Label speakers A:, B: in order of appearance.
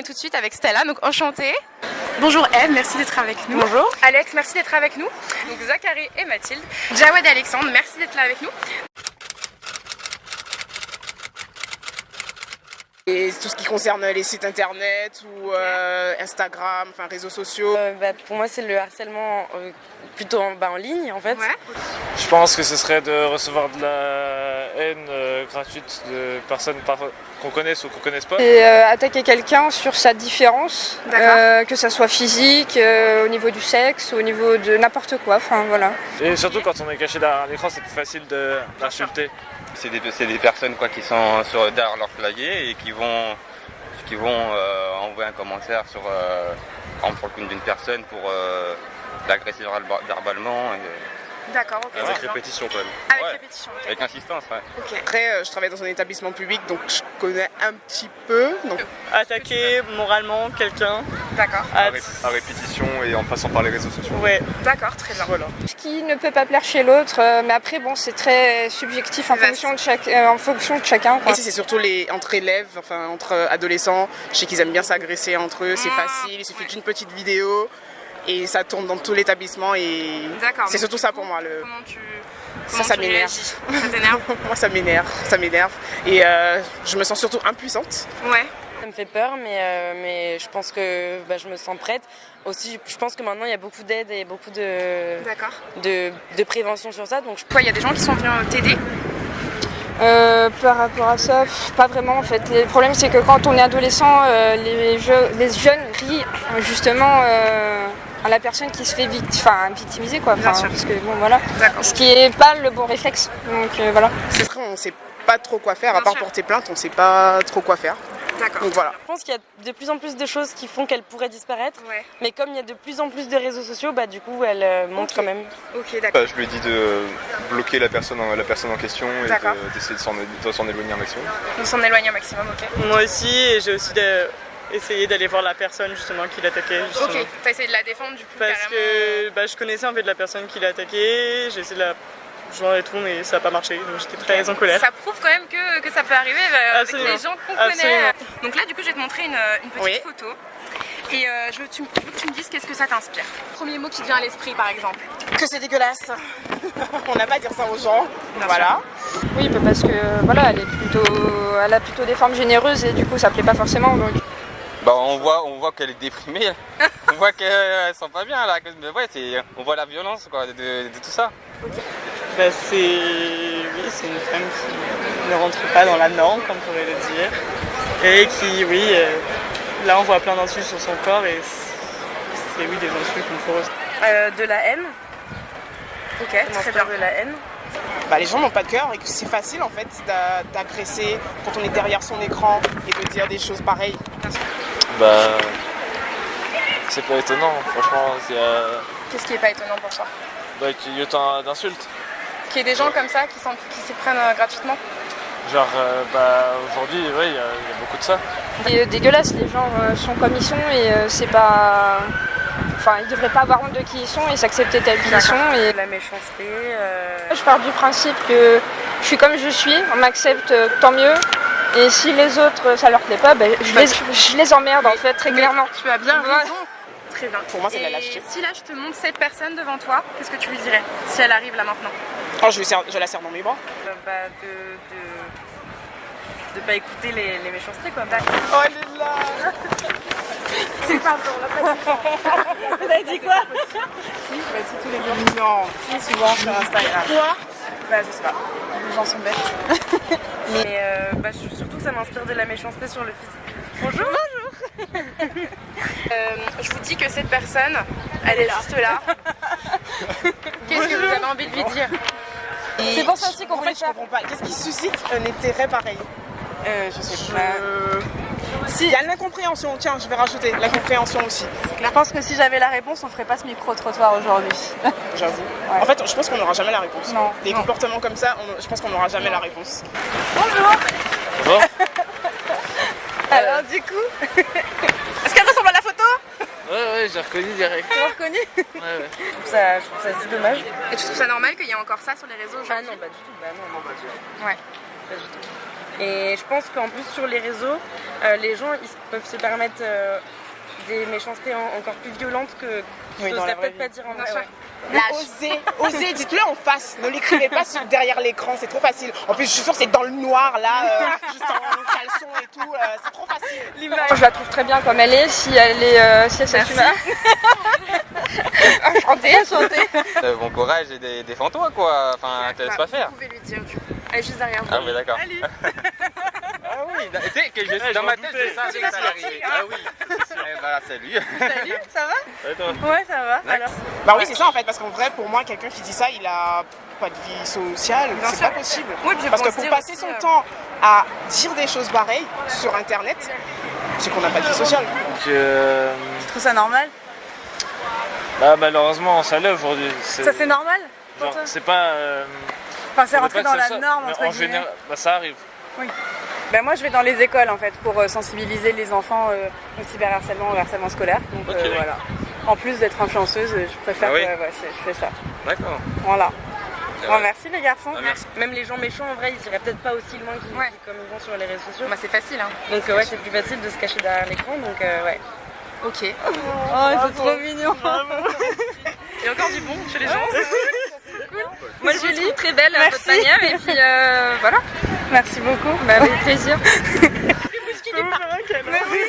A: est tout de suite avec Stella, donc enchantée. Bonjour Eve, merci d'être avec nous.
B: Bonjour.
A: Alex, merci d'être avec nous. Donc Zachary et Mathilde. Jawad et Alexandre, merci d'être là avec nous.
C: Et tout ce qui concerne les sites internet ou Instagram, enfin réseaux sociaux.
B: Pour moi, c'est le harcèlement plutôt en ligne en fait.
A: Ouais.
D: Je pense que ce serait de recevoir de la haine gratuite de personnes qu'on connaisse ou qu'on connaisse pas.
E: Et attaquer quelqu'un sur sa différence, que ça soit physique, au niveau du sexe, au niveau de n'importe quoi, enfin voilà.
D: Et surtout quand on est caché derrière un écran, c'est plus facile d'insulter.
F: C'est des personnes quoi, qui sont derrière leur clavier et qui vont envoyer un commentaire sur le compte d'une personne pour l'agresser verbalement.
A: D'accord, ok.
F: Avec répétition quand même.
A: Avec répétition, ok.
F: Avec insistance, ouais.
A: Ok.
C: Après, je travaille dans un établissement public, donc je connais un petit peu. Donc...
B: Attaquer moralement quelqu'un.
A: D'accord.
F: À répétition et en passant par les réseaux sociaux.
B: Ouais.
A: D'accord, très bien.
B: Voilà.
E: Ce qui ne peut pas plaire chez l'autre, mais après bon, c'est très subjectif en fonction de chacun. Quoi.
C: Ici, c'est surtout entre élèves, enfin entre adolescents. Je sais qu'ils aiment bien s'agresser entre eux, c'est facile, il suffit d'une petite vidéo. Et ça tourne dans tout l'établissement et c'est surtout ça pour moi.
A: Comment
C: ça
A: tu
C: m'énerve.
A: réagis? Ça t'énerve?
C: Moi ça m'énerve et je me sens surtout impuissante.
A: Ouais.
B: Ça me fait peur, mais je pense que je me sens prête. Aussi, je pense que maintenant il y a beaucoup d'aide et beaucoup de prévention sur ça. Donc
A: il y a des gens qui sont venus t'aider?
E: Par rapport à ça, pas vraiment en fait. Le problème c'est que quand on est adolescent, les jeunes rient justement à la personne qui se fait victimiser quoi.
A: Bien sûr.
E: Parce que bon voilà. Ce qui est pas le bon réflexe. Donc voilà.
C: C'est vrai, on sait pas trop quoi faire, à part porter plainte, on sait pas trop quoi faire.
A: D'accord.
C: Donc voilà.
B: Je pense qu'il y a de plus en plus de choses qui font qu'elle pourrait disparaître,
A: Ouais.
B: mais comme il y a de plus en plus de réseaux sociaux, du coup elle monte quand même.
A: Ok, d'accord.
G: Je lui ai dit de bloquer la personne en question et d'essayer de s'en éloigner un maximum.
A: On s'en éloigne un maximum, ok.
B: Moi aussi, et j'ai aussi essayé d'aller voir la personne justement qui l'attaquait.
A: Ok, t'as essayé de la défendre du coup
B: Parce
A: carrément.
B: que je connaissais en fait la personne qui l'attaquait, j'ai essayé de la joindre et tout, mais ça n'a pas marché, donc j'étais très en colère.
A: Ça prouve quand même que ça peut arriver avec les gens qu'on connaît. Donc là du coup je vais te montrer une petite photo. Et je veux que tu me dises qu'est-ce que ça t'inspire. Premier mot qui te vient à l'esprit par exemple.
C: Que c'est dégueulasse. On n'a pas à dire ça aux gens. Voilà.
E: Oui, parce que voilà, elle a plutôt des formes généreuses et du coup ça plaît pas forcément. Donc...
F: on voit qu'elle est déprimée, on voit qu'elle sent pas bien là, on voit la violence quoi, de tout ça.
B: C'est une femme qui ne rentre pas dans la norme, comme on pourrait le dire, et qui, là on voit plein d'insultes sur son corps et c'est des insultes qu'on peut de la haine.
A: Ok, très bien.
B: De la haine.
C: Les gens n'ont pas de cœur et que c'est facile en fait d'agresser quand on est derrière son écran et de dire des choses pareilles.
D: C'est pas étonnant, franchement.
A: Qu'est-ce qui est pas étonnant pour toi?
D: Qu'il y ait autant d'insultes.
A: Qu'il y ait des gens comme ça qui s'y prennent gratuitement?
D: Genre, aujourd'hui, il y a beaucoup de ça.
E: Dégueulasse, les gens sont comme ils sont et c'est pas... Enfin, ils devraient pas avoir honte de qui ils sont et s'accepter tels qu'ils sont. Et...
B: La méchanceté...
E: Je pars du principe que je suis comme je suis, on m'accepte tant mieux. Et si les autres, ça leur plaît pas, je les emmerde en fait, très clairement.
A: Tu as bien raison. Très bien.
C: Pour moi, c'est de la lâcheté.
A: Si là je te montre cette personne devant toi, qu'est-ce que tu lui dirais si elle arrive là maintenant?
C: Je la serre dans mes bras.
B: De pas écouter les méchancetés quoi.
C: Oh, elle est là.
A: C'est pardon, on l'a pas dit.
B: Vous avez dit quoi?
A: Si, tous les jours. Non, si, souvent sur Instagram.
B: Quoi?
A: Je sais pas. Les gens sont bêtes.
B: Mais surtout ça m'inspire de la méchanceté sur le physique. Bonjour.
A: Je vous dis que cette personne, elle est juste là. Qu'est-ce que vous avez envie de lui dire?
E: C'est pour ça aussi qu'on voulait
C: je comprends pas. Qu'est-ce qui suscite un intérêt pareil?
A: Je sais pas.
C: Si, il y a l'incompréhension. Tiens, je vais rajouter l'incompréhension aussi.
B: Je pense que si j'avais la réponse, on ferait pas ce micro-trottoir aujourd'hui.
C: J'avoue. Ouais. En fait, je pense qu'on n'aura jamais la réponse.
B: Non.
C: Des comportements comme ça, je pense qu'on n'aura jamais la réponse.
B: Bonjour.
D: Bonjour.
B: Alors du coup, est-ce qu'elle ressemble à la photo?
D: Ouais, j'ai reconnu direct.
B: Tu l'as reconnu?
D: Ouais.
B: Je trouve ça assez dommage.
A: Et tu trouves ça normal qu'il y ait encore ça sur les réseaux aujourd'hui?
B: Ah non, pas du tout. Non, pas du tout.
A: Ouais.
B: Pas du tout.
H: Et je pense qu'en plus sur les réseaux, les gens ils peuvent se permettre des méchancetés encore plus violentes que je n'oserais peut-être pas dire en vrai.
C: Osez, dites-le en face, ne l'écrivez pas derrière l'écran, c'est trop facile. En plus je suis sûre que c'est dans le noir là, juste en caleçon et tout, c'est trop facile.
E: Je la trouve très bien comme elle est, si elle s'assume. Enchantée.
F: Bon courage et défends-toi quoi, enfin te laisse pas faire.
A: Vous pouvez lui dire du coup. Elle est juste derrière vous.
F: Ah oui d'accord.
D: Ah
F: oui, tu sais que dans ma tête je savais que ça allait arriver. Ah oui. Bah salut.
A: Salut, ça va?
D: Et toi?
A: Ouais, ça va. Alors.
C: Bah oui c'est ça en fait, parce qu'en vrai pour moi quelqu'un qui dit ça il a pas de vie sociale, c'est pas possible.
A: Oui,
C: parce que pour passer son temps à dire des choses pareilles sur internet, c'est qu'on n'a pas de vie sociale.
D: Donc,
A: Tu trouves ça normal?
D: bah malheureusement ça l'est aujourd'hui.
A: Ça c'est normal?
D: Genre, c'est pas...
A: Enfin c'est rentré dans la norme entre guillemets.
D: Général, bah, ça arrive.
A: Oui. Ben moi je vais dans les écoles en fait pour sensibiliser les enfants au cyberharcèlement, au harcèlement scolaire. Donc voilà. En plus d'être influenceuse, je préfère je fais ça.
F: D'accord.
A: Voilà. Bon, merci les garçons.
H: Merci. Même les gens méchants en vrai ils iraient peut-être pas aussi loin comme ils vont sur les réseaux sociaux.
A: Bah c'est facile hein.
H: Donc c'est plus facile de se cacher derrière l'écran donc ouais.
A: Ok.
E: Oh c'est trop mignon.
A: Il y a encore du bon chez les gens. Cool.
E: Moi je lis très belle à votre manière et puis voilà.
A: Merci beaucoup.
E: Bah avec plaisir.
A: Mais oui.